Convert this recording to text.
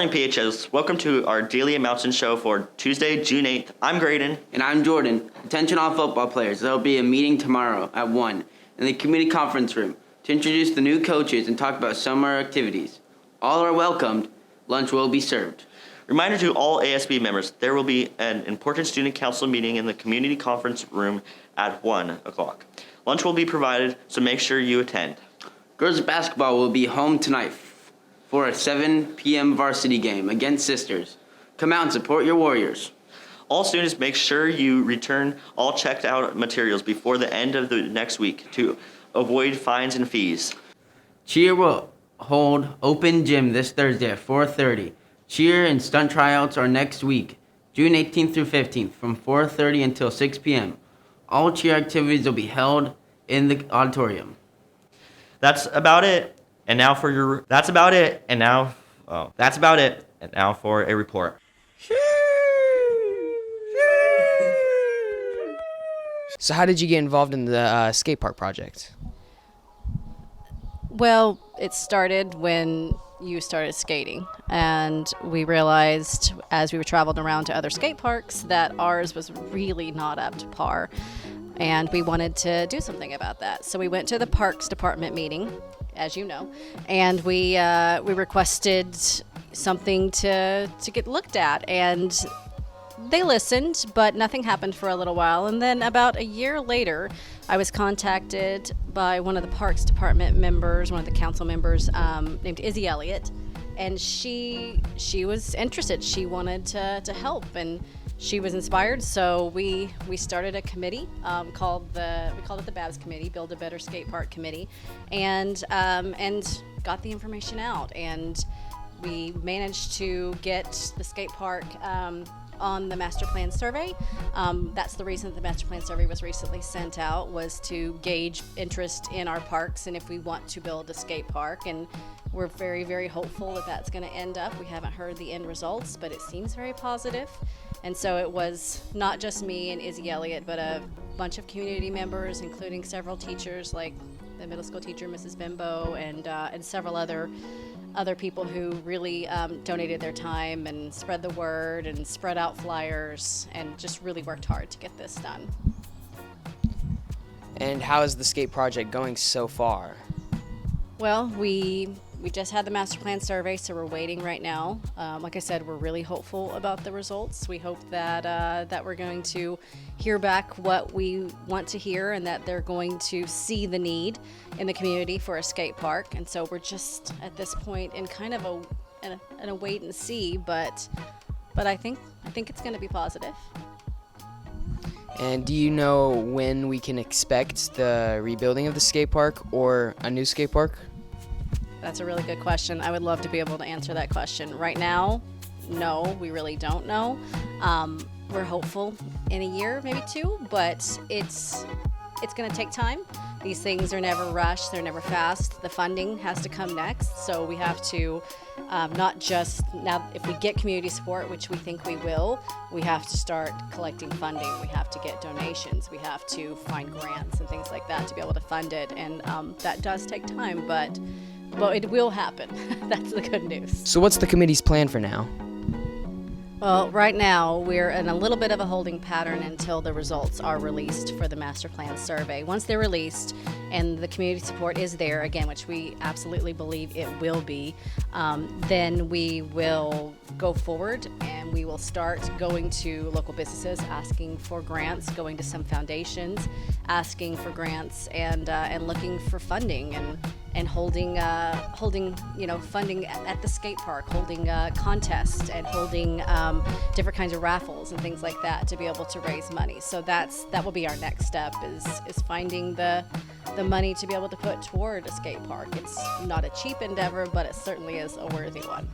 morning, PHS. Welcome to our daily announcement show for Tuesday, June 8th. I'm Graydon. And I'm Jordan. Attention all football players. There will be a meeting tomorrow at 1 in the community conference room to introduce the new coaches and talk about summer activities. All are welcomed. Lunch will be served. Reminder to all ASB members, there will be an important student council meeting in the community conference room at 1 o'clock. Lunch will be provided, so make sure you attend. Girls basketball will be home tonight for a 7 p.m. varsity game against Sisters. Come out and support your Warriors. All students, make sure you return all checked out materials before the end of the next week to avoid fines and fees. Cheer will hold open gym this Thursday at 4:30. Cheer and stunt tryouts are next week, June 18th through 15th, from 4:30 until 6 p.m. All cheer activities will be held in the auditorium. That's about it. And now for your. That's about it. And now. Oh, that's about it. And now for a report. So how did you get involved in the skate park project? Well, it started when you started skating, and we realized as we were traveling around to other skate parks that ours was really not up to par, and we wanted to do something about that. So we went to the parks department meeting, as you know, and we requested something to get looked at, and they listened, but nothing happened for a little while. And then about a year later, I was contacted by one of the Parks Department members, one of the council members, named Izzy Elliott, and she was interested. She wanted to help, and she was inspired. So we started a committee we called it the BABS Committee, Build a Better Skate Park Committee, and got the information out, and we managed to get the skate park on the master plan survey. That's the reason that the master plan survey was recently sent out, was to gauge interest in our parks and if we want to build a skate park. And we're very, very hopeful that that's going to end up. We haven't heard the end results, but it seems very positive. And so it was not just me and Izzy Elliott, but a bunch of community members, including several teachers like the middle school teacher, Mrs. Bimbo, and several other people who really donated their time and spread the word and spread out flyers and just really worked hard to get this done. And how is the skate project going so far? Well, we just had the master plan survey, so we're waiting right now. Like I said, we're really hopeful about the results. We hope that we're going to hear back what we want to hear, and that they're going to see the need in the community for a skate park. And so we're just at this point in kind of a wait and see, but I think it's going to be positive. And do you know when we can expect the rebuilding of the skate park or a new skate park? That's a really good question. I would love to be able to answer that question. Right now, no, we really don't know. We're hopeful in a year, maybe 2, but it's going to take time. These things are never rushed, they're never fast. The funding has to come next, so we have to not just, now if we get community support, which we think we will, we have to start collecting funding. We have to get donations, we have to find grants and things like that to be able to fund it, and that does take time, but it will happen. That's the good news. So what's the committee's plan for now? Well, right now, we're in a little bit of a holding pattern until the results are released for the master plan survey. Once they're released and the community support is there, again, which we absolutely believe it will be, then we will go forward and we will start going to local businesses, asking for grants, going to some foundations, asking for grants, and looking for funding, and holding funding at the skate park, holding contests, and holding different kinds of raffles and things like that to be able to raise money. So that will be our next step, is finding the money to be able to put toward a skate park. It's not a cheap endeavor, but it certainly is a worthy one.